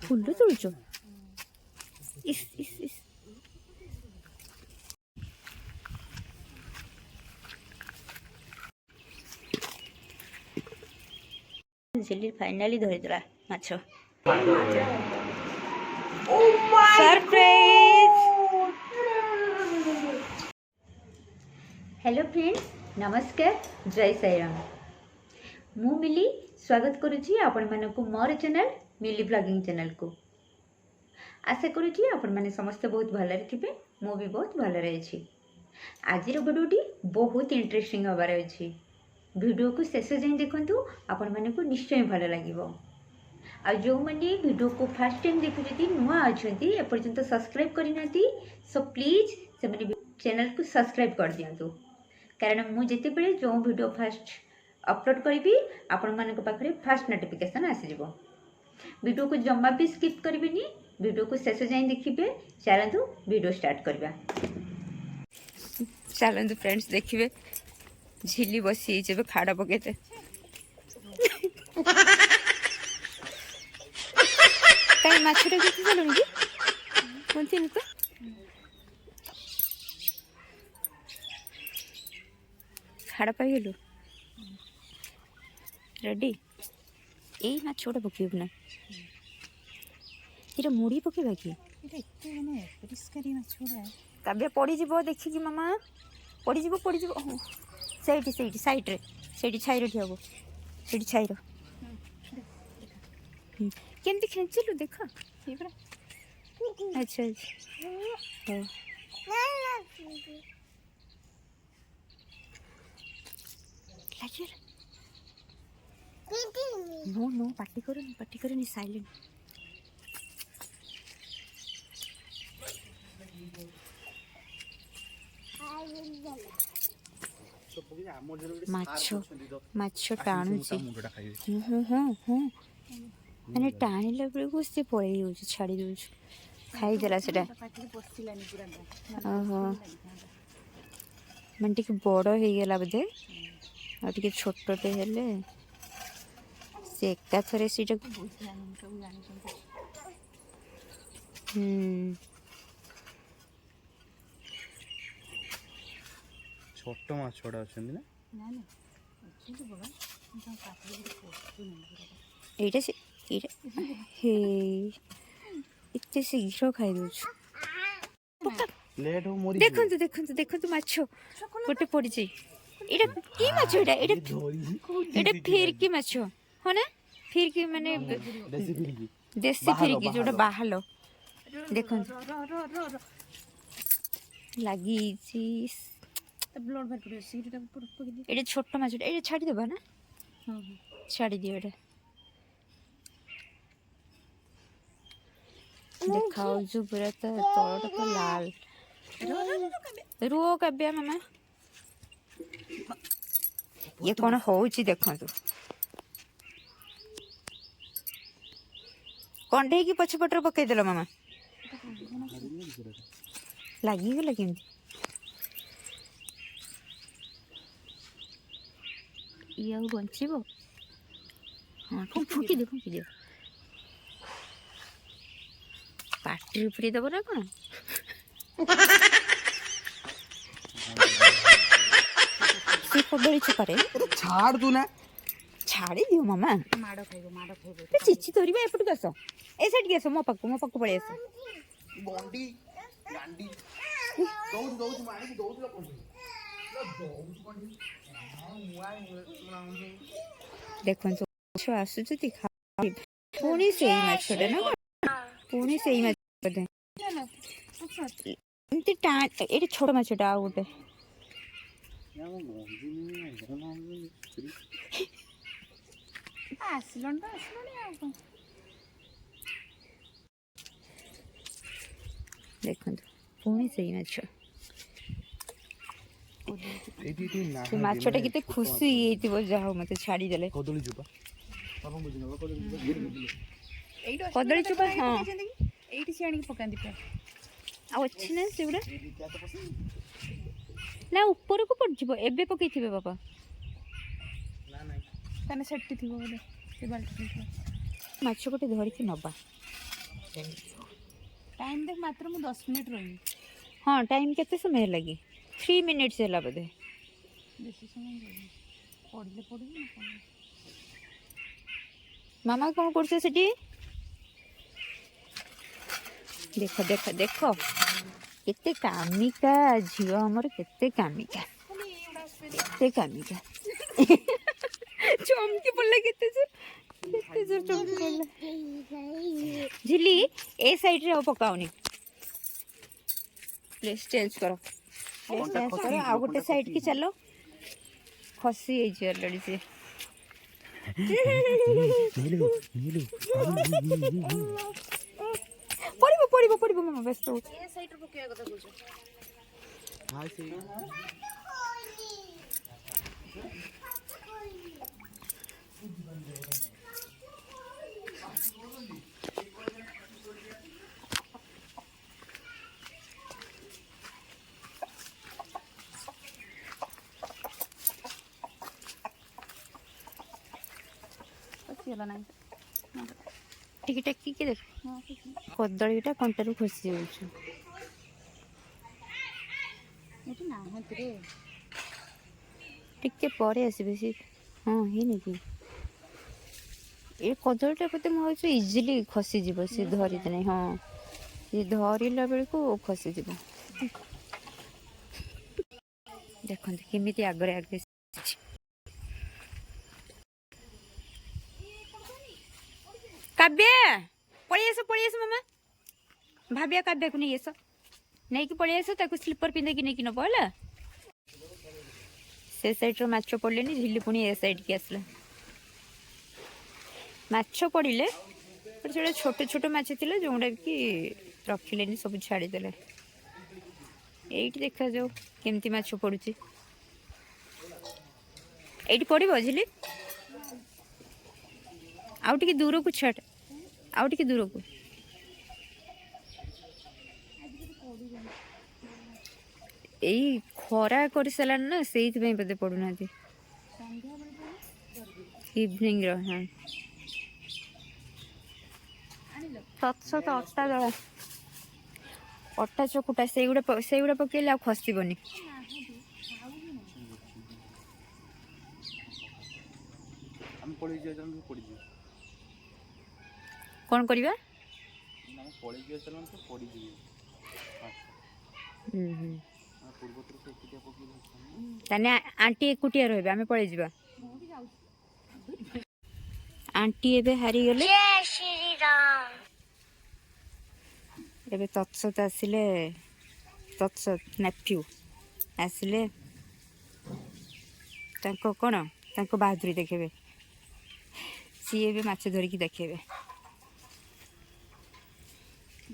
Full तोड़ुच इस इस इस झिल्ली फाइनाली धरिदेला माछ सरप्राइज। हेलो फ्रेंड्स, नमस्कार, जय साई राम। मु मिली स्वागत करुछि आपण मानकु मोर चैनल मिली ब्लॉगिंग चैनल को। आशा करुछि आपण माने समस्त बहुत भलरे थिबे, मु भी बहुत भलरे अछि। आजिर वीडियोटी बहुत इंटरेस्टिंग होबार अछि। वीडियो को शेष जाए देखंतु, आपण मानकु निश्चय भल लागिवो। आ जो माने वीडियो को फर्स्ट टाइम देखुछथि, नुआ अछंती, एपर्यंत सब्सक्राइब करिनाथि, सो प्लीज से माने चैनल को सब्सक्राइब कर दियंतु। कारण मु जेते बेले जो वीडियो फर्स्ट अपलोड करी आपण मानक पाखरे फर्स्ट नोटिफिकेशन आसी जिवो। वीडियो को जम्मा भी स्किप करबेनी, वीडियो को शेष जाए देखिबे। चलंतु वीडियो स्टार्ट करबा। चलंतु फ्रेंड्स देखिबे, झिल्ली बसी जेबे खाड़ा पकेते कई माछटा किती चलुनी की कोनती न तो खाड़ा पाई गेलु रेडी। एई माछटा पकेब ना, एटा मुड़ी पकेबा की एटा एते माने परिष्कारी माछड़ा काबे पड़ी जीवो। देखि की मामा पड़ी जीवो सेठी सेठी साइड रे, सेठी छाइरो ठियाबो, सेठी छाइरो केमती खेंचिलु देख। अच्छा हो लागिल नो नो पार्टी करनी साइलेंट। माछ माछ टाणुची मैंने टाणिला बेलू सी पड़े जाऊँ, छाड़ी दौर खाईदेला से। ओहो मैंने टी बड़ हो गला बोधे, आ छोटे हेले से एका थरे सीटा छोट माछड़ा अछंती ना एटा से हे इतने शीघ्र खाई दउछु। लेट हो मोरी देखंतु देखंतु देखंतु माछ गोटे पड़ी छी। एटा की माछ? एटा फिर की माछ हो ना? फिर की माने देसी फिर की जोटा बाहलो देखंतु लागी छी। ब्लड भर पड़े सीटा ऊपर पकड़ी। एटा छोट माछ, एटा छाड़ी देबा ना? हां छाड़ी दियो। एटा देखाओ जो पूरा तो तलटा तो लाल। रुओ काव्या मामा, ये कौन होउची देखंतु। कंडे की पछपटर पकई देलो मामा, लागी गला केमती। ये बंचीबो? हाँ फुकी दे पार्टी उपरी दब ना कौन? से कदली चुपारे छाड़ तू ना, छाड़ी दियो मामा। माड़ खाइबो चिची तोरीबा एपटू आस, ए साइड के आस, मो पाक पळे आस। बंडी गांडी दौड़ दौड़ मारी दौड़ ला कोन दौड़ बंडी देखन तो आसुचती खाइ पुणी सेई माछडे ना, पुणी सेई माछ बदे एमती टाण। एटी छोट माछटा आ गोटे आसलन आ देखन पुणी सेई माछ। से माछटा केते खुशी हेतिबो, जाहो मते छाड़ी देले। कदली जुबा कदली चुपा हां एठी से आनी पकांदी पे आ अछि ना सेउडा ना ऊपर को पड़ जिवो। एबे पकईथिबे बाबा ना ना ताने सेट्टी थिबो बोले से बाल्टी माछ गोटे धरिकी नबा। टाइम देख मात्र मु 10 मिनिट रही हाँ टाइम केते समय लगी 3 मिनिट्स है बोधे बेसी समय रही पढ़ले पढ़ी ना कौन मामा कौन करछे सेठी देखो देखो देखो केते कामिका झियो हमर केते कामिका चमकी पड़ला केते जोर चमकी पड़ला झिली ए साइड रे पकाउनी प्लीज चेंज करो आ गोटे साइड की चलो खसी ऑलरेडी से पड़ो मामा व्यस्त हो ए साइड रो पकेया कथा बोलछ हां से पसियला नाही टिके टेकी के देख हां कदळीटा कंटारू खसी जाउछ एठी ना हतरे टिके परे आसीबे सी हां हे नेकी ए कदळीटा पते म होछ इजीली खसी जीव से धरि दे नहीं हां ये धरिला बेल को खसी जीव देखो केमिति आगरे आगे काव्य पळी आस मामा भाबिया काव्य को नहीं आस नहीं कि पळी आस ताको स्लीपर पिंदे कि नहीं कि न पळला से साइड रो माछ पड़लेनी झिल्ली पुणी ए साइड की आसला माछ पड़िले पर सेटा छोटे छोटे माछ थिले जोंडा कि रखिलेनी सब छाड़ी देले एइट देखा जाओ केमती माछ पड़ुची एइट पड़िबो झिल्ली आउ टिके दूर को छाड़ आउ टिके दूर को एई खरा कर सला ना सेइत में बदे पडु ना थी इवनिंग रो हां सत्सो तो अट्टा दला अट्टा चकुटा सेगुड़ा पकेले आ खसीबनी हम पड़ी जे जन पड़ी जे कौन करिबा हम पड़ी जे चलन तो पड़ी जे पूर्व तो से किया पकी ताने आंटी एकुटिया रहबे आमे पळे जिबा आंटी एबे हारी गेले जय श्री राम एबे तत्सत आसिले तत्सत नेफ्यू आसिले तांको कोन तांको बहादुरी देखेबे सी एबे माछ धरिकी देखेबे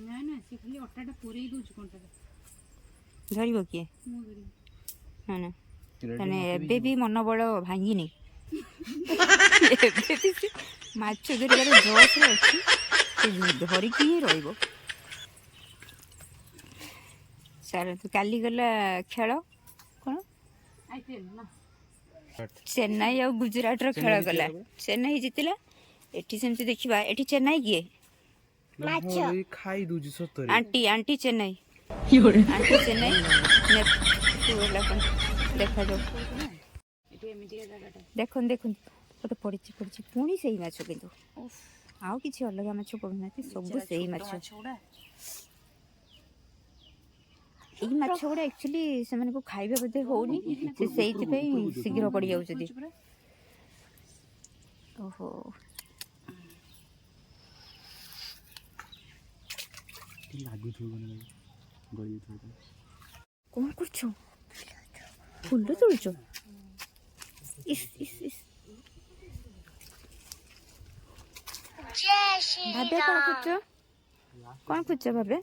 ना ना से खाली अट्टाटा पुरई दोछ कोनटा धरिबो किए मु धरि ना ना ताने एबे भी मनोबल भांगिनी एबे भी से माछ धरिबार जोश रे अछि से धरिकी ही रहइबो चल तू काली गला खेल कोन आईपीएल ना चेन्नई और गुजरात रो खेल गला चेन्नई जीतिला एठी सेमति देखिबा एठी चेन्नई किए माछ खाई दूजी सतरे aunty aunty Chennai aunty Chennai ने तोला कोन देखा जो एठी एमिटिया जागाटा देखन देखन गोटे पड़िची पड़िची पुणी सेही माछ किंतु आउ किछि अलगा माछ पड़ुनाती सब सेही माछ छोड़ा एई माछ गुड़ा एक्चुअली से माने को खाइबा बदे होनी से सेहिति पे शीघ्र पड़ी जाउछदी ओहो लागु छु गली छु कौन करछो फूल तोड़छो इस भाबे कौन खुचो कौन खुचो भाबे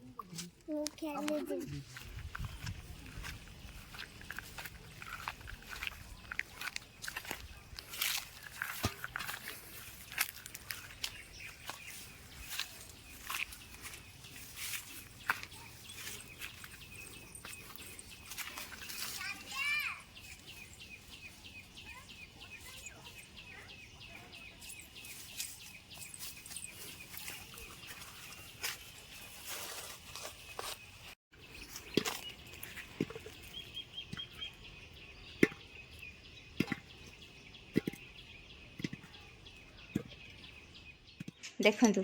देखंतु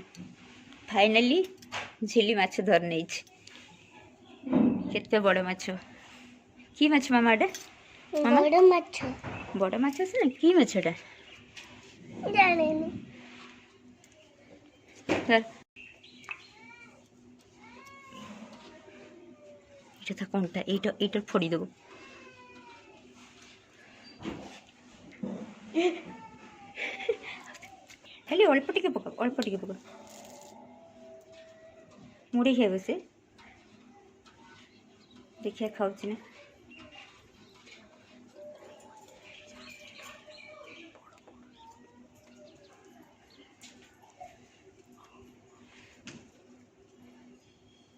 फाइनली झिली माछ धर नहीं केते बड़ माछ की माछ मामा डे मामा बड़ माछ बड़ माछ से की माछटा जाने धर এটা তা কোনটা এইটা ফড়ি দেবো খালি অল্প টিকে পকা মুড়ি খাইব সে দেখিয়া খাଉଛି না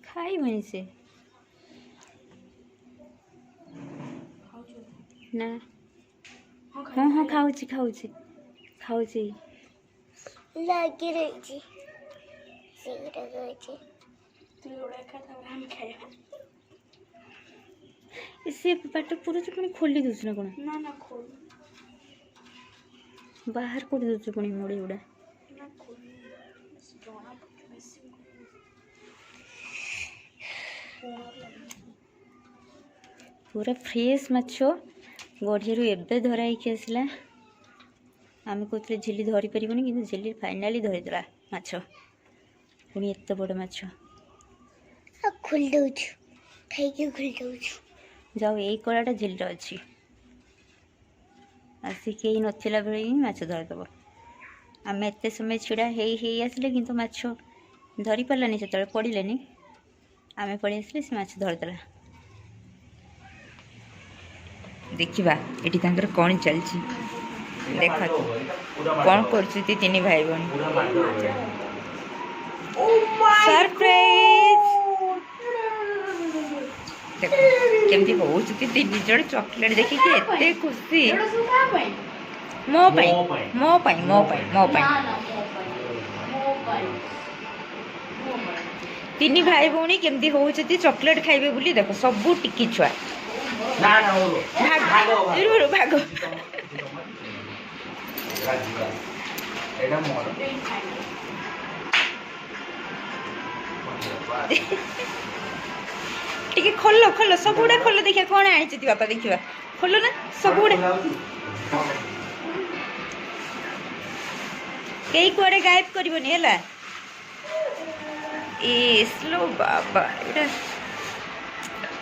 ଖାଇବନି ସେ ନା ହଁ ହଁ ଖାଉଛି लागी रही सीधा गई तू लोड़ा खाता और हम खाया ସେ ପାଟ ପୁରୁଛୁ ପୁଣି ଖୋଲି ଦେଉଛୁ ନା କ'ଣ ना खोल ବାହାର କରି ଦେଉଛୁ ପୁଣି ମୁଢ଼ି ଗୁଡ଼ା ना खोल जोना बेसी पूरा फ्रेश माछ गढ़िया एबे धरा ହେଇକି ଆସିଲା आम कहते झिली धरी पारबनी कि झिली फाइनाली धरीदेला माछ पुणी एत बड़ माछ खोल दउछु खाइके खोल दउछु जाओ यही कलाटा झिलटा अच्छी आसिक नथिला बेले ही माछ धरिदेव आम एत समय छिड़ा हे आसिले कि माछ धरी पारानी से पड़े आम पड़े आसिले से माछ धरिदेला देखा ये कौन चलती देख कौन कर तीन भाई बहन सरप्राइज देख केमती हो तीन जन चॉकलेट देखिए एते खुशी मो तीन भाई भौणी केमती हो चॉकलेट खाइबे बोली देख सबू टिकी छुआ भाग टिके खोल सब गुड़ा खोल देखिए कौन आनी बापा देखा खोल ना सब गुड़ा कई कुआड़े गायब करबनी है स्लो बाबा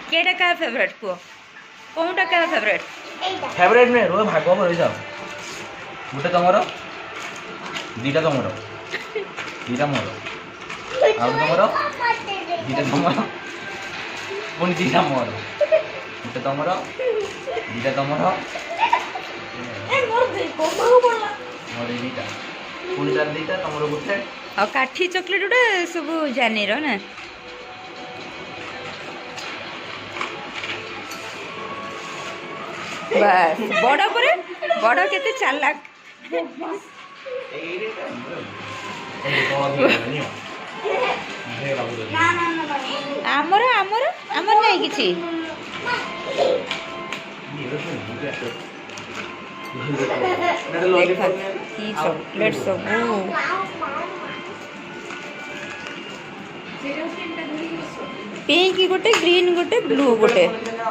केटा क्या फेवरेट कुह कौटा क्या फेवरेट फेवरेट नहीं रो भाग कर जाओ गोटे तुमर दीटा तुमर दीटा मोर आउ तुमर दीटा तुमर पुणी दीटा मोर गोटे तुमर दीटा तुमर मोर दीटा पुणी चार दीटा तुमर गोटे और काठी चॉकलेट गुड़ा सब जानी ना बस बड़ केते चालाक आमर आमर आमर नहीं किछि की चॉकलेट सब पिंक गोटे ग्रीन गोटे ब्लू गोटे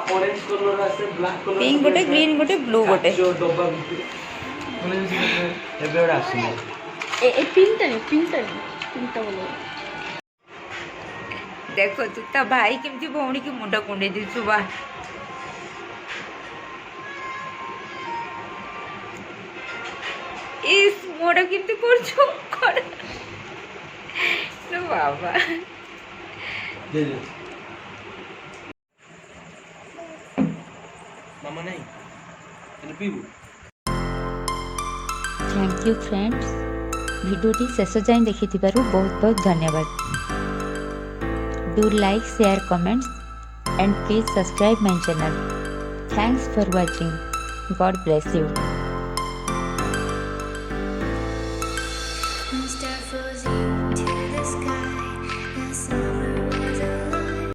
पिंक गोटे ग्रीन गोटे ब्लू गोटे देखो तू ता भाई केमती भौणी की मुंड कुंडे दीचु बा इस मोड़ केमती करछु बाबा मामा नहीं पीबू थैंक यू फ्रेंड्स वीडियोटी शेष जाए देखि बहुत बहुत धन्यवाद do like share comments and please subscribe my channel thanks for watching God bless you Star flows you to the sky.